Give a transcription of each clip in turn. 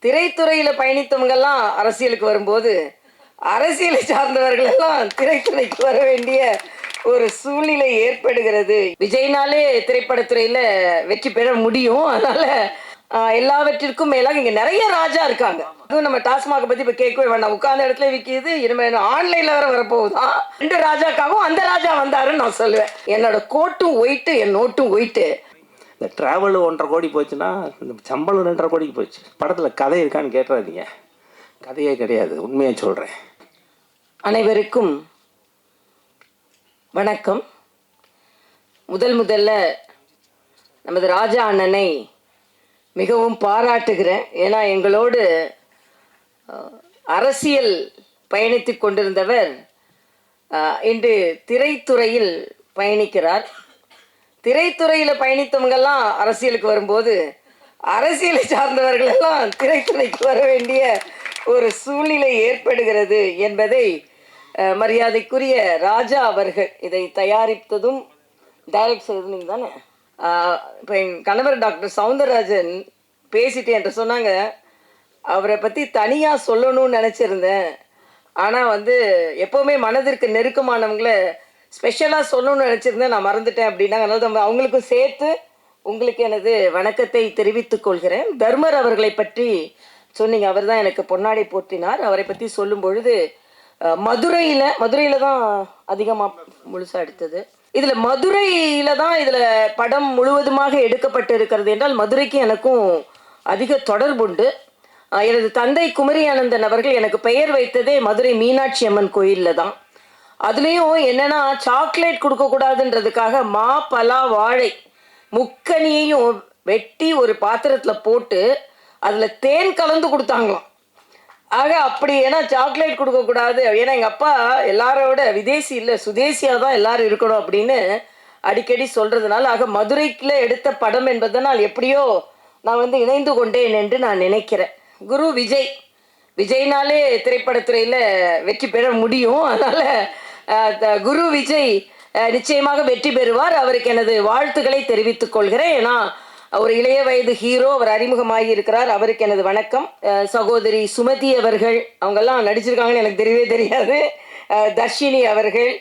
திரைத்துறையில் பயணித்தவங்கெல்லாம் அரசியலுக்கு வரும்போது அரசியலை சார்ந்தவர்கள் எல்லாம் திரைத்துறைக்கு வர வேண்டிய ஒரு சூழ்நிலை ஏற்படுகிறது. விஜய்னாலே திரைப்படத்துறையில் வெற்றி பெற முடியும். அதனால எல்லாவற்றிற்கும் மேலாக இங்கே நிறைய ராஜா இருக்காங்க. அதுவும் நம்ம டாஸ்மாக பற்றி இப்போ கேட்கவே வேண்டாம். உட்கார்ந்த இடத்துல விற்கிது. இனிமேல் ஆன்லைனில் வேற வரப்போகுதான். 2 ராஜாக்காகவும் அந்த ராஜா வந்தாருன்னு நான் சொல்லுவேன். என்னோட கோட்டும் ஒயிட்டு, என் நோட்டும் ஒயிட்டு. இந்த ட்ராவல் 1.5 கோடி போச்சுன்னா இந்த சம்பளம் 2.5 கோடிக்கு போச்சு. படத்தில் கதை இருக்கான்னு கேட்டுறாதீங்க, கதையே கிடையாது, உண்மையாக சொல்கிறேன். அனைவருக்கும் வணக்கம். முதல்ல நமது ராஜா அண்ணனை மிகவும் பாராட்டுகிறேன். ஏன்னா எங்களோடு அரசியல் பயணித்து கொண்டிருந்தவர் இன்று திரைத்துறையில் பயணிக்கிறார். திரைத்துறையில் பயணித்தவங்கெல்லாம் அரசியலுக்கு வரும்போது அரசியலை சார்ந்தவர்கள் எல்லாம் திரைத்துறைக்கு வர வேண்டிய ஒரு சூழ்நிலை ஏற்படுகிறது என்பதை மரியாதைக்குரிய ராஜா அவர்கள் இதை தயாரித்ததும் டைரக்ட் செய்தது நீங்கள் தானே. இப்போ என் கணவர் டாக்டர் சவுந்தரராஜன் பேசிட்டு என்கிட்ட சொன்னாங்க, அவரை பற்றி தனியாக சொல்லணும்னு நினச்சிருந்தேன், ஆனால் எப்போவுமே மனதிற்கு நெருக்கமானவங்களை ஸ்பெஷலாக சொல்லணும்னு நினச்சிருந்தேன், நான் மறந்துட்டேன் அப்படின்னாங்க. அதனால அவங்களுக்கும் சேர்த்து உங்களுக்கு எனது வணக்கத்தை தெரிவித்துக் கொள்கிறேன். தர்மர் அவர்களை பற்றி சொன்னீங்க, அவர் தான் எனக்கு பொன்னாடை போற்றினார். அவரை பற்றி சொல்லும் பொழுது மதுரையில் தான் அதிகமாக முழுசாக எடுத்தது. இதில் மதுரையில் தான் இதில் படம் முழுவதுமாக எடுக்கப்பட்டு இருக்கிறது என்றால் மதுரைக்கு எனக்கும் அதிக தொடர்புண்டு. எனது தந்தை குமரி ஆனந்தன் அவர்கள் எனக்கு பெயர் வைத்ததே மதுரை மீனாட்சி அம்மன் கோயிலில் தான். அதுலேயும் என்னென்னா, சாக்லேட் கொடுக்கக்கூடாதுன்றதுக்காக மா பலா வாழை முக்கனியையும் வெட்டி ஒரு பாத்திரத்தில் போட்டு அதில் தேன் கலந்து கொடுத்தாங்களாம். ஆக அப்படி, ஏன்னா சாக்லேட் கொடுக்கக்கூடாது, ஏன்னா எங்கள் அப்பா எல்லாரோட விதேசி இல்லை சுதேசியாக தான் எல்லாரும் இருக்கணும் அப்படின்னு அடிக்கடி சொல்கிறதுனால, ஆக மதுரைக்குள்ள எடுத்த படம் என்பதனால் எப்படியோ நான் இணைந்து கொண்டேன் என்று நான் நினைக்கிறேன். குரு விஜய்னாலே திரைப்படத்துறையில் வெற்றி பெற முடியும். அதனால் குரு விஜய் நிச்சயமாக வெற்றி பெறுவார். அவருக்கு எனது வாழ்த்துக்களை தெரிவித்துக் கொள்கிறேன். ஏன்னா ஒரு இளைய வயது ஹீரோ, அவர் அறிமுகமாகி இருக்கிறார். அவருக்கு எனது வணக்கம். சகோதரி சுமதி அவர்கள், அவங்கெல்லாம் நடிச்சிருக்காங்கன்னு எனக்கு தெரியவே தெரியாது. தர்ஷினி அவர்கள்,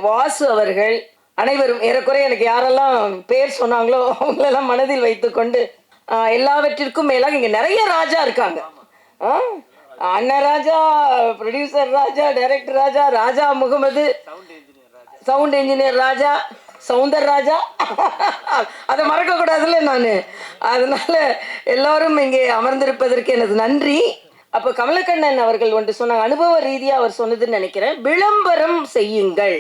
வாசு அவர்கள், அனைவரும் ஏறக்குறைய எனக்கு யாரெல்லாம் பேர் சொன்னாங்களோ அவங்களெல்லாம் மனதில் வைத்துக்கொண்டு எல்லாவற்றிற்கும் மேலாக இங்கே நிறைய ராஜா இருக்காங்க. அண்ணன் ராஜா, ப்ரொடியூசர் ராஜா, டைரக்டர் ராஜா, ராஜா முகமது, சவுண்ட் இன்ஜினியர் ராஜா, சவுந்தர் ராஜா, அதை மறக்கக்கூடாதுல்ல நான். அதனால எல்லாரும் இங்கே அமர்ந்திருப்பதற்கு எனது நன்றி. அப்போ கமலக்கண்ணன் அவர்கள் சொன்னாங்க, அனுபவ ரீதியாக அவர் சொன்னதுன்னு நினைக்கிறேன், விளம்பரம் செய்யுங்கள்.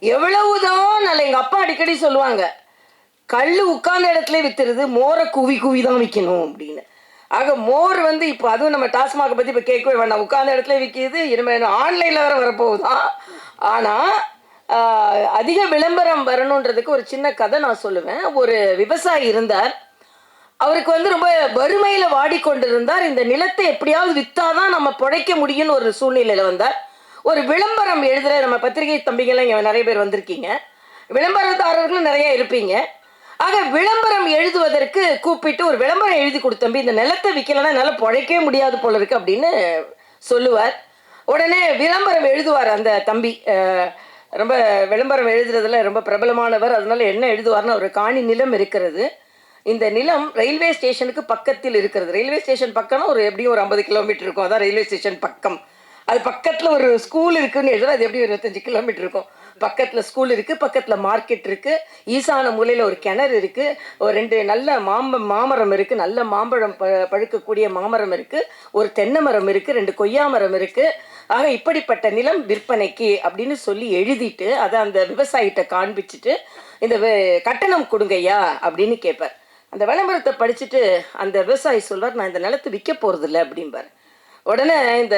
எவ்வளவுதான் நல்ல, எங்கள் அப்பா அடிக்கடி சொல்லுவாங்க, கல் உட்கார்ந்த இடத்துல வித்துருது, மோரை குவி தான் விற்கணும் அப்படின்னு. ஆக மோர் இப்போ அதுவும் நம்ம டாஸ்மாக பற்றி இப்போ கேட்கவே வேண்டாம். உட்கார்ந்த இடத்துல விற்கிது. இனிமேல் ஆன்லைனில் வேற வரப்போகுதான். ஆனால் அதிக விளம்பரம் வரணுன்றதுக்கு ஒரு சின்ன கதை நான் சொல்லுவேன். ஒரு விவசாயி இருந்தார். அவருக்கு ரொம்ப வறுமையில் வாடிக்கொண்டிருந்தார். இந்த நிலத்தை எப்படியாவது விற்றாதான் நம்ம பிழைக்க முடியும்னு ஒரு சூழ்நிலையில் வந்தார். ஒரு விளம்பரம் எழுதுகிற, நம்ம பத்திரிகை தம்பிங்கெல்லாம் இங்கே நிறைய பேர் வந்திருக்கீங்க, விளம்பரதாரர்களும் நிறைய இருப்பீங்க. ஆக விளம்பரம் எழுதுவதற்கு கூப்பிட்டு ஒரு விளம்பரம் எழுதி கொடுத்தம்பி, இந்த நிலத்தை விற்கலன்னா என்னால் பிழைக்கவே முடியாது போல இருக்கு அப்படின்னு சொல்லுவார். உடனே விளம்பரம் எழுதுவார் அந்த தம்பி. ரொம்ப விளம்பரம் எழுதுறதுல ரொம்ப பிரபலமானவர். அதனால என்ன எழுதுவார்னா, ஒரு காணி நிலம் இருக்கிறது. இந்த நிலம் ரயில்வே ஸ்டேஷனுக்கு பக்கத்தில் இருக்கிறது. ரயில்வே ஸ்டேஷன் பக்கம்னா எப்படியும் ஒரு 50 கிலோமீட்டர் இருக்கும். அதான் ரயில்வே ஸ்டேஷன் பக்கம். அது பக்கத்தில் ஒரு ஸ்கூல் இருக்குன்னு எழுதுனா, அது எப்படி 25 கிலோமீட்டர் இருக்கும். பக்கத்தில் ஸ்கூல் இருக்குது, பக்கத்தில் மார்க்கெட் இருக்குது, ஈசான மூலையில் ஒரு கிணறு இருக்குது, ஒரு 2 நல்ல மாமரம் இருக்குது, நல்ல மாம்பழம் பழுக்கக்கூடிய மாமரம் இருக்குது, ஒரு தென்னை மரம் இருக்குது, 2 கொய்யா மரம் இருக்குது. ஆக இப்படிப்பட்ட நிலம் விற்பனைக்கு அப்படின்னு சொல்லி எழுதிட்டு அதை அந்த விவசாயிகிட்ட காண்பிச்சுட்டு, இந்த கட்டணம் கொடுங்கய்யா அப்படின்னு கேட்பார். அந்த விளம்பரத்தை படிச்சுட்டு அந்த விவசாயி சொல்வார், நான் இந்த நிலத்தை விற்க போகிறதில்ல அப்படிம்பார். உடனே இந்த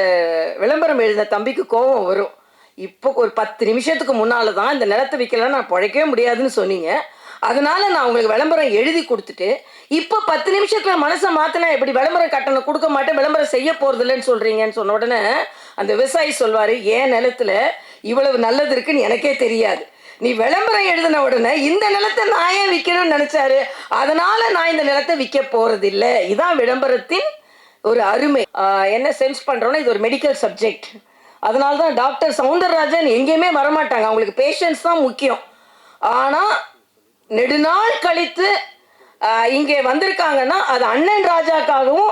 விளம்பரம் எழுதின தம்பிக்கு கோபம் வரும். இப்போ ஒரு 10 நிமிஷத்துக்கு முன்னால் தான் இந்த நிலத்தை விற்கலாம் நான் பிழைக்கவே முடியாதுன்னு சொன்னீங்க, அதனால நான் உங்களுக்கு விளம்பரம் எழுதி கொடுத்துட்டு இப்போ 10 நிமிஷத்தில் மனசை மாற்றினா எப்படி விளம்பரம் கட்டணம் கொடுக்க மாட்டேன், விளம்பரம் செய்ய போகிறதில்லன்னு சொல்கிறீங்கன்னு சொன்ன உடனே அந்த விவசாயி சொல்வார், ஏன் நிலத்தில் இவ்வளவு நல்லது இருக்குன்னு எனக்கே தெரியாது, நீ விளம்பரம் எழுதின உடனே இந்த நிலத்தை நான் ஏன் விற்கணும்னு நினைச்சாரு, அதனால நான் இந்த நிலத்தை விற்க போறதில்லை. இதான் விளம்பரத்தின் ஒரு அருமை. என்ன சென்ஸ் பண்றோம்னா, இது ஒரு மெடிக்கல் சப்ஜெக்ட். அதனால தான் டாக்டர் சவுந்தரராஜன் எங்கேயுமே வரமாட்டாங்க. அவங்களுக்கு பேஷன்ஸ் தான் முக்கியம். ஆனால் நெடுநாள் கழித்து இங்கே வந்திருக்காங்கன்னா அது அண்ணன் ராஜாக்காகவும்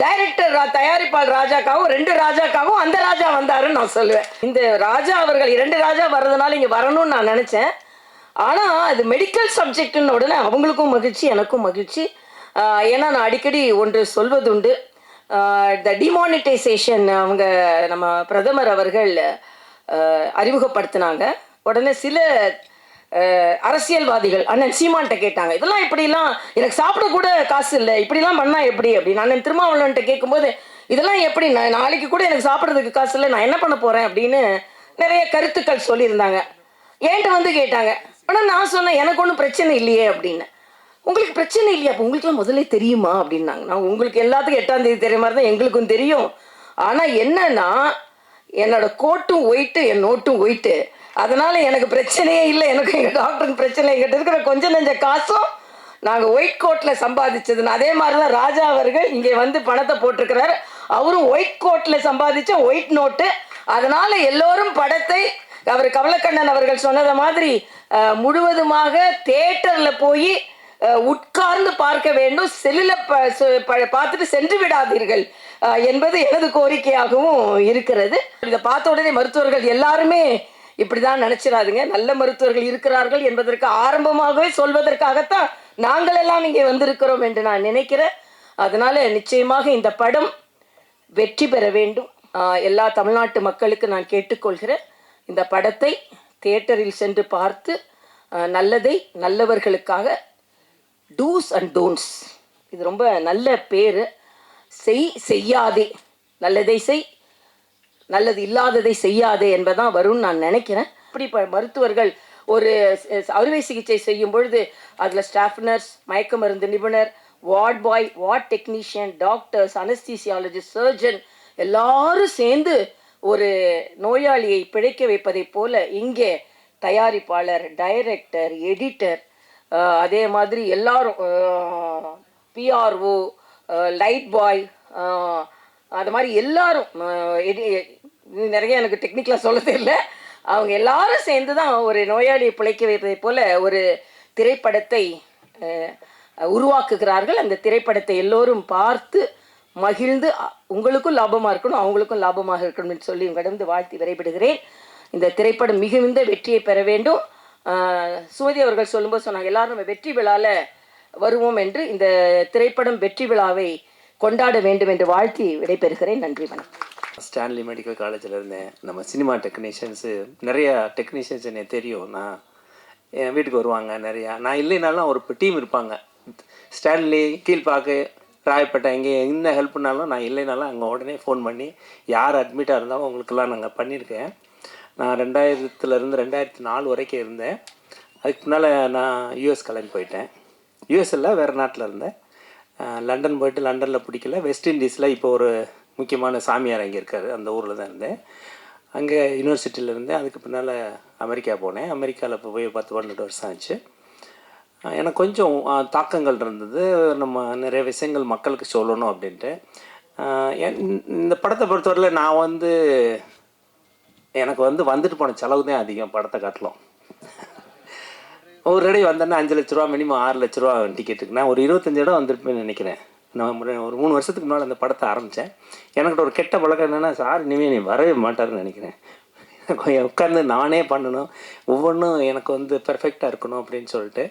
டைரக்டர் தயாரிப்பாளர் ராஜாக்காகவும், 2 ராஜாக்காகவும் அந்த ராஜா வந்தாருன்னு நான் சொல்லுவேன். இந்த ராஜா அவர்கள் 2 ராஜா வர்றதுனால இங்கே வரணும்னு நான் நினச்சேன். ஆனால் அது மெடிக்கல் சப்ஜெக்ட்னு உடனே அவங்களுக்கும் மகிழ்ச்சி, எனக்கும் மகிழ்ச்சி. ஏன்னா நான் அடிக்கடி ஒன்று சொல்வதுண்டு, இந்த டிமானிட்டைசேஷன் அவங்க நம்ம பிரதமர் அவர்கள் அறிமுகப்படுத்தினாங்க. உடனே சில அரசியல்வாதிகள் அண்ணன் சீமான்கிட்ட கேட்டாங்க, இதெல்லாம் இப்படிலாம் எனக்கு சாப்பிட கூட காசு இல்லை, இப்படிலாம் பண்ணால் எப்படி அப்படின்னு. அண்ணன் திருமாவளவன்கிட்ட கேட்கும்போது, இதெல்லாம் எப்படி, நான் நாளைக்கு கூட எனக்கு சாப்பிட்றதுக்கு காசு இல்லை, நான் என்ன பண்ண போகிறேன் அப்படின்னு நிறைய கருத்துக்கள் சொல்லியிருந்தாங்க. என்கிட்ட வந்து கேட்டாங்க. ஆனால் நான் சொன்னேன், எனக்கு ஒன்றும் பிரச்சனை இல்லையே அப்படின்னு. உங்களுக்கு பிரச்சனை இல்லையா, அப்போ உங்களுக்குலாம் முதல்ல தெரியுமா அப்படின்னாங்க. நான் உங்களுக்கு எல்லாத்துக்கும் 8ஆம் தேதி தெரிய மாதிரி தான் எங்களுக்கும் தெரியும். ஆனால் என்னன்னா, என்னோட கோட்டும் ஒயிட்டு, என் நோட்டும் ஒயிட்டு, அதனால எனக்கு பிரச்சனையே இல்லை. எனக்கு எங்கள் டாக்டருக்கு பிரச்சனை, எங்கிட்ட இருக்கிற கொஞ்சம் நெஞ்ச காசும் நாங்கள் ஒயிட் கோட்டில் சம்பாதிச்சதுன்னு. அதே மாதிரி தான் ராஜா அவர்கள் இங்கே வந்து பணத்தை போட்டிருக்கிறாரு. அவரும் ஒயிட் கோட்டில் சம்பாதிச்ச ஒயிட் நோட்டு. அதனால எல்லோரும் படத்தை அவர் கமலக்கண்ணன் அவர்கள் சொன்னதை மாதிரி முழுவதுமாக தியேட்டரில் போய் உட்கார்ந்து பார்க்க வேண்டும், செல்லில் பார்த்துட்டு சென்று விடாதீர்கள் என்பது எனது கோரிக்கையாகவும் இருக்கிறது. இதை பார்த்த உடனே மருத்துவர்கள் எல்லாருமே இப்படி தான் நினச்சிடாதுங்க. நல்ல மருத்துவர்கள் இருக்கிறார்கள் என்பதற்கு ஆரம்பமாகவே சொல்வதற்காகத்தான் நாங்கள் எல்லாம் இங்கே வந்திருக்கிறோம் என்று நான் நினைக்கிறேன். அதனால் நிச்சயமாக இந்த படம் வெற்றி பெற வேண்டும். எல்லா தமிழ்நாட்டு மக்களுக்கு நான் கேட்டுக்கொள்கிறேன், இந்த படத்தை தியேட்டரில் சென்று பார்த்து நல்லதை நல்லவர்களுக்காக, டூஸ் அண்ட் டோன்ட்ஸ், இது ரொம்ப நல்ல பேர். செய்யாதே, நல்லதை செய், நல்லது இல்லாததை செய்யாதே என்பதான் வரும்னு நான் நினைக்கிறேன். இப்படி மருத்துவர்கள் ஒரு அறுவை சிகிச்சை செய்யும் பொழுது அதில் ஸ்டாஃப் நர்ஸ், மயக்க மருந்து நிபுணர், ward boy, ward technician, doctors, anaesthesiologist, surgeon எல்லாரும் சேர்ந்து ஒரு நோயாளியை பிழைக்க வைப்பதை போல இங்கே தயாரிப்பாளர், டைரக்டர், எடிட்டர், அதே மாதிரி எல்லாரும் பிஆர்ஓ, லைட் பாய், அது மாதிரி எல்லாரும் நிறைய எனக்கு டெக்னிக்கலாக சொல்ல தெரியல, அவங்க எல்லாரும் சேர்ந்து தான் ஒரு நோயாளியை பிழைக்க வைப்பதை போல ஒரு திரைப்படத்தை உருவாக்குகிறார்கள். அந்த திரைப்படத்தை எல்லோரும் பார்த்து மகிழ்ந்து உங்களுக்கும் லாபமாக இருக்கணும், அவங்களுக்கும் லாபமாக இருக்கணும்னு சொல்லி உங்களிடம் வாழ்த்தி விரைபடுகிறேன். இந்த திரைப்படம் மிகுந்த வெற்றியை பெற வேண்டும். சுமதி அவர்கள் சொல்லும்போது சொன்னாங்க, எல்லாரும் நம்ம வெற்றி விழாவில் வருவோம் என்று. இந்த திரைப்படம் வெற்றி விழாவை கொண்டாட வேண்டும் என்று வாழ்த்தி விடைபெறுகிறேன். நன்றி, வணக்கம். ஸ்டான்லி மெடிக்கல் காலேஜில் இருந்தேன். நம்ம சினிமா டெக்னீஷியன்ஸு நிறையா டெக்னீஷியன்ஸ் எனக்கு தெரியும். நான் என் வீட்டுக்கு வருவாங்க நிறையா. நான் இல்லைனாலும் ஒரு டீம் இருப்பாங்க. ஸ்டான்லி, கீழ்பாக்கு, ராயப்பேட்டை, இங்கே என்ன ஹெல்ப்னாலும் நான் இல்லைனாலும் அங்கே உடனே ஃபோன் பண்ணி யார் அட்மிட்டாக இருந்தாலும் அவங்களுக்கெல்லாம் நாங்கள் பண்ணியிருக்கேன். நான் 2000 2004 வரைக்கும் இருந்தேன். அதுக்கு முன்னால் நான் யூஎஸ் கிளம்பி போயிட்டேன். யூஎஸ்ல வேறு நாட்டில் இருந்தேன். லண்டன் போயிட்டு லண்டனில் பிடிக்கல, வெஸ்ட் இண்டீஸில் இப்போ ஒரு முக்கியமான சாமியார் அங்கே இருக்கார், அந்த ஊரில் தான் இருந்தேன். அங்கே யூனிவர்சிட்டியில் இருந்தேன். அதுக்கு பின்னால் அமெரிக்கா போனேன். அமெரிக்காவில் இப்போ போய் 10-12 வருஷம் ஆச்சு. எனக்கு கொஞ்சம் தாக்கங்கள் இருந்தது. நம்ம நிறைய விஷயங்கள் மக்களுக்கு சொல்லணும் அப்படின்ட்டு. இந்த படத்தை பொறுத்தவரையில் நான் எனக்கு வந்துட்டு போன செலவு தான் அதிகம் படத்தை காட்டலாம். ஒரு இடம் வந்தேன்னா 5 லட்ச ரூபா, மினிமம் 6 லட்ச ரூபா டிக்கெட்டுக்கு. நான் ஒரு 25 இடம் வந்திருப்பேன்னு நினைக்கிறேன். நான் ஒரு 3 வருஷத்துக்கு முன்னால் அந்த படத்தை ஆரம்பித்தேன். எனக்கிட்ட ஒரு கெட்ட பழக்கம் என்னென்னா, சார் இனிமேல் நீ வரவே மாட்டாருன்னு நினைக்கிறேன். உட்காந்து நானே பண்ணணும், ஒவ்வொன்றும் எனக்கு பெர்ஃபெக்டாக இருக்கணும் அப்படின்னு சொல்லிட்டு.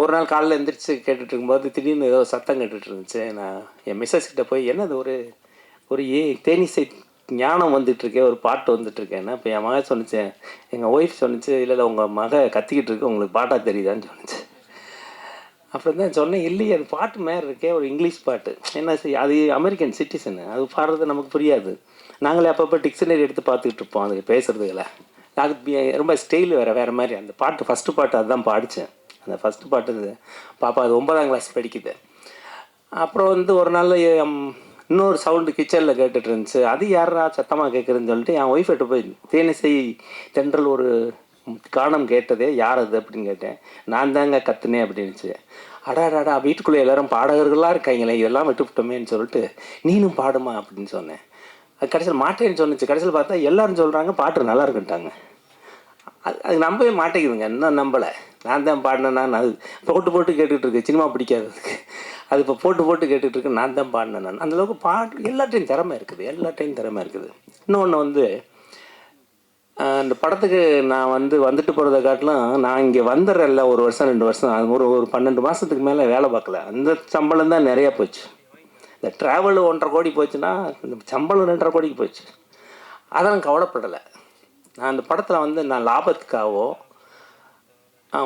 ஒரு நாள் காலையில் எழுந்திரிச்சு கேட்டுட்டு இருக்கும்போது திடீர்னு ஏதோ சத்தம் கேட்டுட்டு இருந்துச்சு. நான் என் மிஸ்ஸஸ் கிட்ட போய், என்னது ஒரு தேனிசை ஞானம் வந்துட்டுருக்கேன், ஒரு பாட்டு வந்துட்டுருக்கேன்னா. இப்போ என் மகன் சொன்னிச்சேன், எங்கள் ஒய்ஃப் சொன்னிச்சு, இல்லை உங்கள் மக கத்திக்கிட்டு இருக்கு, உங்களுக்கு பாட்டாக தெரியுதான்னு சொன்னிச்சு. அப்புறம் தான் சொன்னேன், இல்லையே அது பாட்டு மாரி இருக்கே, ஒரு இங்கிலீஷ் பாட்டு. என்ன அது அமெரிக்கன் சிட்டிசனு, அது பாடுறது நமக்கு புரியாது. நாங்களே அப்பப்போ டிக்ஷனரி எடுத்து பார்த்துக்கிட்டு இருப்போம் அது பேசுகிறதுல. அது ரொம்ப ஸ்டைல் வேறு மாதிரி. அந்த பாட்டு ஃபஸ்ட்டு பாட்டு அதுதான் பாடித்தேன். அந்த ஃபஸ்ட்டு பாட்டு பாப்பா அது 9ஆம் கிளாஸ் படிக்குது. அப்புறம் ஒரு நாள் இன்னொரு சவுண்டு கிச்சனில் கேட்டுட்டு இருந்துச்சு. அது யாரா சத்தமாக கேட்குறதுன்னு சொல்லிட்டு என் ஒய்ஃப் கிட்ட போய் தேனிசை தென்றல் ஒரு காணம் கேட்டதே யார் அது அப்படின்னு கேட்டேன். நான் தாங்க கத்துனேன் அப்படின்னுச்சு. அடாடாடா வீட்டுக்குள்ளே எல்லாரும் பாடகர்களாக இருக்காங்களே, இதெல்லாம் விட்டுவிட்டோமேன்னு சொல்லிட்டு நீனும் பாடுமா அப்படின்னு சொன்னேன். அது கடைசியில் மாட்டேன்னு சொன்னிச்சு. கடைசியில் பார்த்தா எல்லாரும் சொல்கிறாங்க பாட்டு நல்லா இருக்குன்ட்டாங்க. அது நம்பவே மாட்டேங்குதுங்க, இன்னும் நம்பலை. நான் தான் பாடினேன், நான் அது போட்டு போட்டு கேட்டுக்கிட்டு இருக்கேன். சினிமா பிடிக்காததுக்கு அது இப்போ போட்டு போட்டு கேட்டுட்டு இருக்கேன். நான் தான் பாடினேன். நான் அந்தளவுக்கு பாட்டு எல்லாத்தையும் திறமை இருக்குது, எல்லாத்தையும் திறமை இருக்குது. இன்னொன்று வந்து இந்த படத்துக்கு நான் வந்துட்டு போகிறத காட்டிலும் நான் இங்கே வந்துடுறேன்ல, 1 வருஷம் 2 வருஷம், அது ஒரு 12 மாதத்துக்கு மேலே வேலை பார்க்கல. அந்த சம்பளம் தான் நிறையா போச்சு. இந்த ட்ராவல் 1.5 கோடி போச்சுன்னா இந்த சம்பளம் 2.5 கோடிக்கு போச்சு. அதெல்லாம் கவலைப்படலை. நான் அந்த படத்தில் நான் லாபத்துக்காகவோ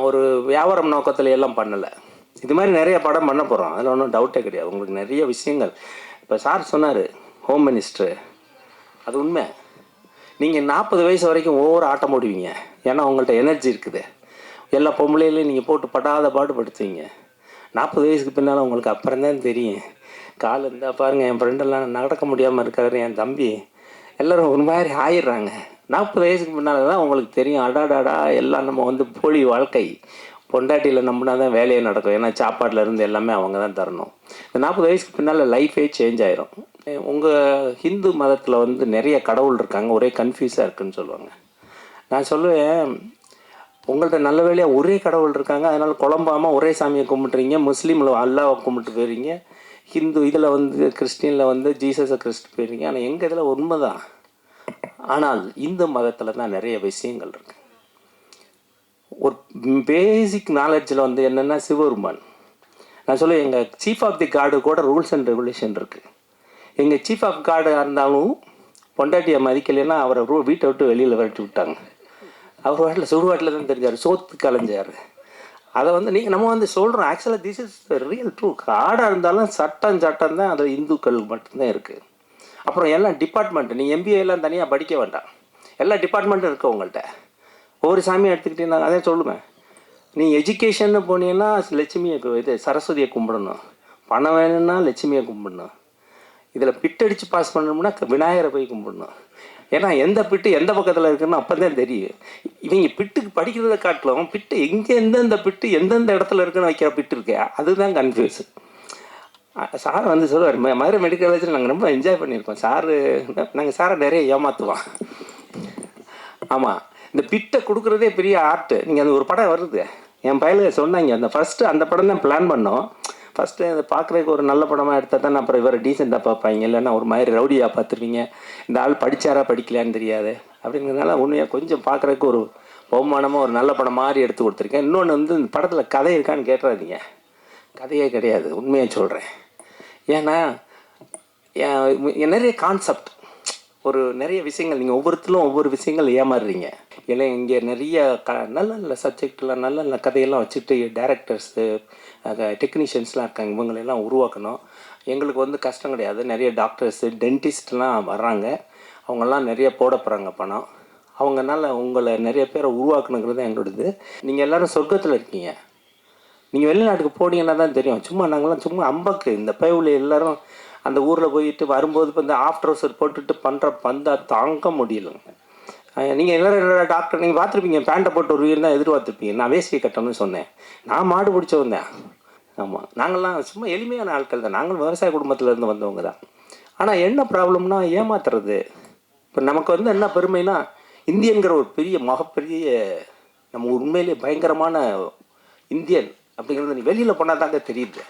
ஒரு வியாபாரம் நோக்கத்தில் எல்லாம் பண்ணலை. இது மாதிரி நிறைய படம் பண்ண போகிறோம், அதில் ஒன்றும் டவுட்டே கிடையாது. உங்களுக்கு நிறைய விஷயங்கள் இப்போ சார் சொன்னார், ஹோம் மினிஸ்டரு, அது உண்மை. நீங்கள் 40 வயசு வரைக்கும் ஒவ்வொரு ஆட்டம் போடுவீங்க, ஏன்னா உங்கள்கிட்ட எனர்ஜி இருக்குது. எல்லா பொம்பளையிலையும் நீங்கள் போட்டு படாத பாடுபடுத்துவீங்க. 40 வயசுக்கு பின்னால் உங்களுக்கு அப்புறம் தான் தெரியும். கால் இருந்தால் பாருங்கள், என் ஃப்ரெண்டெல்லாம் நடக்க முடியாமல் இருக்காரு, என் தம்பி எல்லோரும் ஒரு மாதிரி ஆயிடுறாங்க. 40 வயசுக்கு முன்னால் தான் உங்களுக்கு தெரியும், அடாடாடா எல்லாம் நம்ம போலி வாழ்க்கை. பொண்டாட்டியில் நம்பினா தான் வேலையே நடக்கும், ஏன்னா சாப்பாட்டில் இருந்து எல்லாமே அவங்க தான் தரணும். இந்த 40 வயசுக்கு பின்னால் லைஃபே சேஞ்ச் ஆயிரும். உங்கள் ஹிந்து மதத்தில் நிறைய கடவுள் இருக்காங்க, ஒரே கன்ஃபியூஸாக இருக்குதுன்னு சொல்லுவாங்க. நான் சொல்லுவேன், உங்கள்கிட்ட நல்ல வேலையாக ஒரே கடவுள் இருக்காங்க, அதனால் குழம்பாமல் ஒரே சாமியை கும்பிட்றீங்க. முஸ்லீமில் அல்லாவை கும்பிட்டு போயிடுறீங்க, ஹிந்து இதில் கிறிஸ்டினில் ஜீசஸை கிறிஸ்து போயிடுறீங்க. ஆனால் எங்கள் இதில் உண்மை தான். ஆனால் இந்து மதத்தில் தான் நிறைய விஷயங்கள் இருக்குது. ஒரு பேசிக் நாலேஜில் என்னென்னா சிவபெருமான். நான் சொல்லுவேன், எங்கள் சீஃப் ஆஃப் தி கார்டு கூட ரூல்ஸ் அண்ட் ரெகுலேஷன் இருக்குது. எங்கள் சீஃப் ஆஃப் கார்டாக இருந்தாலும் பொண்டாட்டியை மதிக்கலைன்னா அவரை வீட்டை விட்டு வெளியில் விரட்டி விட்டாங்க. அவர் வாட்டில் சுடுவாட்டில் தான் தெரிஞ்சார், சோத்து கலைஞ்சார். அதை நீங்கள் நம்ம சொல்கிறோம். ஆக்சுவலாக திஸ் இஸ் ரியல் ட்ரூ. கார்டாக இருந்தாலும் சட்டம் தான், அதில் இந்துக்கள் மட்டும்தான் இருக்குது. அப்புறம் எல்லாம் டிபார்ட்மெண்ட்டு, நீங்கள் எம்பிஏலாம் தனியாக படிக்க வேண்டாம், எல்லா டிபார்ட்மெண்ட்டும் இருக்குது உங்கள்கிட்ட. ஒவ்வொரு சாமியை எடுத்துக்கிட்டீங்கன்னா அதே சொல்லுவேன். நீ எஜுகேஷன்னு போனீங்கன்னா லட்சுமியை சரஸ்வதியை கும்பிடணும், பணம் வேணும்னா லட்சுமியை கும்பிடணும், இதில் பிட்டடிச்சு பாஸ் பண்ணணும்னா விநாயகரை போய் கும்பிடணும். ஏன்னா எந்த பிட்டு எந்த பக்கத்தில் இருக்குன்னு அப்போ தான் தெரியும். இவங்க பிட்டுக்கு படிக்கிறத காட்டிலும் பிட்டு எங்கே எந்தெந்த பிட்டு எந்தெந்த இடத்துல இருக்குன்னு வைக்கிற பிட்டு இருக்கே, அதுதான் கன்ஃபியூஸ். சார் சொல்லுவார், மதுரை மெடிக்கல் காலேஜில் நாங்கள் ரொம்ப என்ஜாய் பண்ணியிருக்கோம். நாங்கள் சாரை நிறைய ஏமாற்றுவோம். ஆமாம், இந்த பிட்டை கொடுக்குறதே பெரிய ஆர்ட்டு. நீங்கள் அந்த ஒரு படம் வருது, என் பையலுக்கு சொன்னாங்க, அந்த படம் தான் பிளான் பண்ணோம். ஃபஸ்ட்டு அதை பார்க்குறதுக்கு ஒரு நல்ல படமாக எடுத்தால் தான் அப்புறம் இவரை டீசெண்டாக பார்ப்பாங்க, இல்லைன்னா ஒரு மாதிரி ரவுடியாக பார்த்துருவீங்க, இந்த ஆள் படித்தாரா படிக்கலான்னு தெரியாது அப்படிங்கிறதுனால உண்மையாக கொஞ்சம் பார்க்குறதுக்கு ஒரு பகுமானமாக ஒரு நல்ல படம் மாதிரி எடுத்து கொடுத்துருக்கேன். இன்னொன்று இந்த படத்தில் கதை இருக்கான்னு கேட்டுறாதீங்க, கதையே கிடையாது, உண்மையாக சொல்கிறேன். ஏன்னா நிறைய கான்செப்ட், நிறைய விஷயங்கள் நீங்கள் ஒவ்வொருத்தரும் ஒவ்வொரு விஷயங்கள் ஏமாறுறீங்க. இல்லை இங்கே நிறைய நல்ல நல்ல சப்ஜெக்டில் நல்ல நல்ல கதையெல்லாம் வச்சுட்டு டேரக்டர்ஸு டெக்னீஷியன்ஸ்லாம் இருக்காங்க, இவங்களெல்லாம் உருவாக்கணும். எங்களுக்கு கஷ்டம் கிடையாது. நிறைய டாக்டர்ஸு டென்டிஸ்ட்லாம் வர்றாங்க, அவங்கெல்லாம் நிறைய போட போகிறாங்க பணம். அவங்கனால உங்களை நிறைய பேரை உருவாக்கணுங்கிறது தான் எங்களோடது. நீங்கள் எல்லோரும் சொர்க்கத்தில் இருக்கீங்க. நீங்கள் வெளிநாட்டுக்கு போனீங்கன்னா தான் தெரியும். நாங்கள்லாம் சும்மா அம்பக்கு இந்த பயவுல எல்லோரும் அந்த ஊரில் போயிட்டு வரும்போது இப்போ இந்த ஆஃப்டர் ட்ரவுசர் போட்டுட்டு பண்ணுற பந்தா தாங்க முடியலைங்க. நீங்கள் எல்லோரும் டாக்டர் நீங்கள் பார்த்துருப்பீங்க, பேண்ட்டை போட்டு ஒரு உயிர் தான் எதிர்பார்த்துருப்பீங்க. நான் வேஷ்டி கட்டணும்னு சொன்னேன், நான் மாடு பிடிச்ச வந்தேன். ஆமாம், நாங்கள்லாம் சும்மா எளிமையான ஆட்கள் தான், நாங்களும் விவசாய குடும்பத்தில் வந்தவங்க தான். ஆனால் என்ன ப்ராப்ளம்னா ஏமாத்துறது. இப்போ நமக்கு என்ன பெருமைனா, இந்தியன்கிற ஒரு மகப்பெரிய நம்ம உண்மையிலே பயங்கரமான இந்தியன் அப்படிங்கிறது நீ வெளியில் போனால் தாங்க தெரியுது.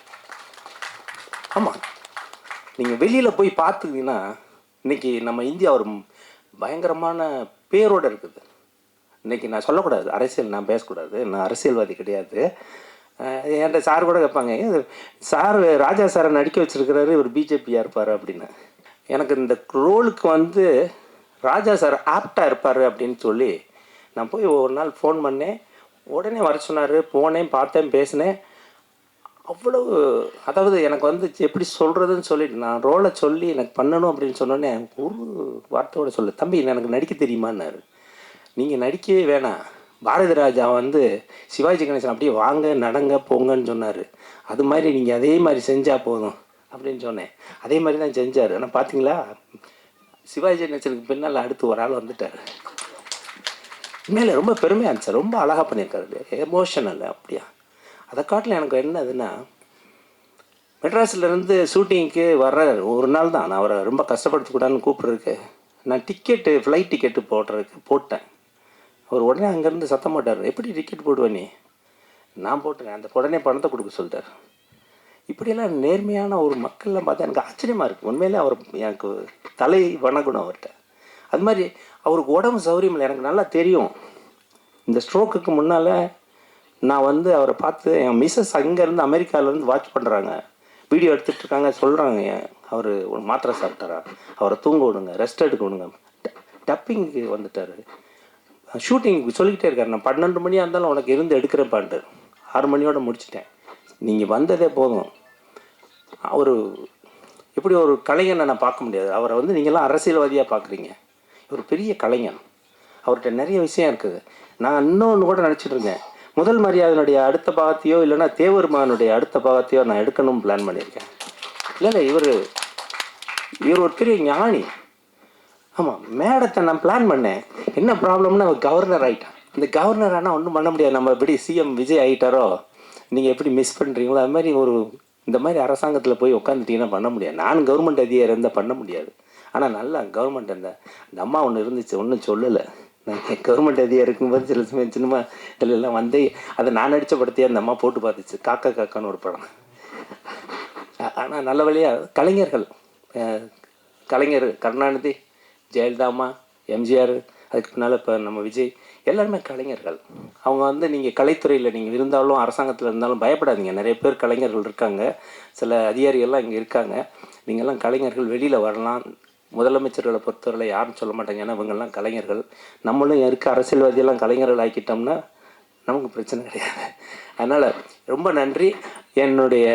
ஆமாம், நீங்கள் வெளியில் போய் பார்த்துக்கிங்கன்னா இன்றைக்கி நம்ம இந்தியா ஒரு பயங்கரமான பேரோடு இருக்குது. இன்றைக்கி நான் சொல்லக்கூடாது, அரசியல் நான் பேசக்கூடாது, நான் அரசியல்வாதி கிடையாது. என்கிட்ட சார் கூட கேட்பாங்க, சார் ராஜா சாரை நடிக்க வச்சுருக்கிறாரு, இவர் பிஜேபியாக இருப்பார் அப்படின்னு. எனக்கு இந்த ரோலுக்கு ராஜா சார் ஆப்டாக இருப்பார் அப்படின்னு சொல்லி நான் போய் ஒரு நாள் ஃபோன் பண்ணேன், உடனே வர சொன்னார். போனேன், பார்த்தேன், பேசினேன். அவ்வளவு, அதாவது எனக்கு எப்படி சொல்கிறதுன்னு சொல்லிட்டு நான் ரோலை சொல்லி எனக்கு பண்ணணும் அப்படின்னு சொன்னோன்னே ஒரு வார்த்தையோடு சொல்ல, தம்பி எனக்கு நடிக்க தெரியுமான்னாரு. நீங்கள் நடிக்கவே வேணாம், பாரதி ராஜா சிவாஜி கணேசன் அப்படியே வாங்க நடங்க போங்கன்னு சொன்னார், அது மாதிரி நீங்கள் அதே மாதிரி செஞ்சால் போதும் அப்படின்னு சொன்னேன். அதே மாதிரி தான் செஞ்சார். ஆனால் பார்த்தீங்களா, சிவாஜி கணேசனுக்கு பின்னால் அடுத்து ஒரு ஆள் வந்துட்டார். உண்மையில ரொம்ப பெருமையாக இருந்துச்சு. ரொம்ப அழகாக பண்ணியிருக்காரு, எமோஷனல் அப்படியா. அதை காட்டில் எனக்கு என்னதுன்னா, மெட்ராஸ்லேருந்து ஷூட்டிங்க்கு வர்றாரு ஒரு நாள் தான். நான் அவரை ரொம்ப கஷ்டப்படுத்தக்கூடாதுன்னு கூப்பிட்றதுக்கு நான் ஃப்ளைட் டிக்கெட்டு போட்டேன். அவர் உடனே அங்கேருந்து சத்தம் போட்டார், எப்படி டிக்கெட் போடுவேன் நீ? நான் போட்டேன். அந்த உடனே பணத்தை கொடுக்க சொல்லிட்டார். இப்படியெல்லாம் நேர்மையான ஒரு மக்கள்லாம் பார்த்தா எனக்கு ஆச்சரியமாக இருக்குது. உண்மையிலே அவர் எனக்கு தலை வணங்கணும் அவர்கிட்ட. அது மாதிரி அவருக்கு உடம்பு சௌகரியம் இல்லை, எனக்கு நல்லா தெரியும். இந்த ஸ்ட்ரோக்குக்கு முன்னால் நான் வந்து அவரை பார்த்து, என் மிஸ்ஸஸ் அங்கேருந்து அமெரிக்காவிலேருந்து வாட்ச் பண்ணுறாங்க, வீடியோ எடுத்துகிட்டு இருக்காங்க, சொல்கிறாங்க அவர் ஒரு மாத்திரை சாப்பிட்டாரா, அவரை தூங்க விடுங்க, ரெஸ்ட் எடுக்க விடுங்க. டப்பிங்க்கு வந்துட்டார், ஷூட்டிங் சொல்லிக்கிட்டே இருக்கார். நான் 12 மணியாக இருந்தாலும் உனக்கு இருந்து எடுக்கிறேன்ப்பான்ட்டு 6 மணியோடு முடிச்சிட்டேன். நீங்கள் வந்ததே போதும். அவர் எப்படி ஒரு கலைஞனை நான் பார்க்க முடியாது. அவரை வந்து நீங்கள்லாம் அரசியல்வாதியாக பார்க்குறீங்க, ஒரு பெரிய கலைஞன். அவர்கிட்ட நிறைய விஷயம் இருக்குது. நான் இன்னொன்று கூட நினச்சிட்டு இருக்கேன், முதல் மரியாதையினுடைய அடுத்த பாகத்தையோ இல்லைன்னா தேவர் மகனுடைய அடுத்த பாகத்தையோ நான் எடுக்கணும்னு பிளான் பண்ணியிருக்கேன். இல்லை இவர் ஒரு பெரிய ஞானி. ஆமாம், மேடத்தை நான் பிளான் பண்ணேன். என்ன ப்ராப்ளம்னா அவர் கவர்னர் ஆகிட்டான். இந்த கவர்னர் ஆனால் ஒன்றும் பண்ண முடியாது. நம்ம எப்படி சிஎம் விஜய் ஆகிட்டாரோ, நீங்கள் எப்படி மிஸ் பண்ணுறீங்களோ அது மாதிரி இந்த மாதிரி அரசாங்கத்தில் போய் உட்காந்துட்டீங்கன்னா பண்ண முடியாது. நான் கவர்மெண்ட் அதிகாரி இருந்தால் பண்ண முடியாது. ஆனால் நல்லா கவர்மெண்ட் அந்த அம்மா ஒன்று இருந்துச்சு, ஒன்றும் சொல்லலை. நான் கவர்மெண்ட் அதிகாரி இருக்கும்போது சில சமயம் சினிமா இதிலெல்லாம் வந்து அதை நான் நடித்த படத்தையே அந்த அம்மா போட்டு பார்த்துச்சு, காக்கா காக்கான்னு ஒரு படம். ஆனால் நல்ல வழியாக கலைஞர் கருணாநிதி, ஜெயலலிதாம்மா, எம்ஜிஆர், அதுக்கு பின்னால் இப்போ நம்ம விஜய், எல்லாருமே கலைஞர்கள். அவங்க வந்து நீங்கள் கலைத்துறையில் நீங்கள் இருந்தாலும் அரசாங்கத்தில் இருந்தாலும் பயப்படாதீங்க. நிறைய பேர் கலைஞர்கள் இருக்காங்க, சில அதிகாரிகள்லாம் இங்கே இருக்காங்க. நீங்கள்லாம் கலைஞர்கள், வெளியில் வரலாம். முதலமைச்சர்களை பொறுத்தவரை யாரும் சொல்ல மாட்டாங்க, ஏன்னா இவங்கெல்லாம் கலைஞர்கள். நம்மளும் இருக்க அரசியல்வாதியெல்லாம் கலைஞர்கள் ஆக்கிட்டோம்னா நமக்கு பிரச்சனை கிடையாது. அதனால் ரொம்ப நன்றி. என்னுடைய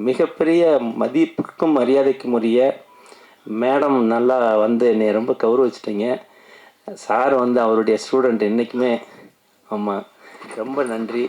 மிகப்பெரிய மதிப்புக்கும் மரியாதைக்கும் உரிய மேடம் நல்லா வந்து என்னை ரொம்ப கௌரவிச்சிட்டிங்க. சார் வந்து அவருடைய ஸ்டூடெண்ட் என்றைக்குமே. ஆமாம், ரொம்ப நன்றி.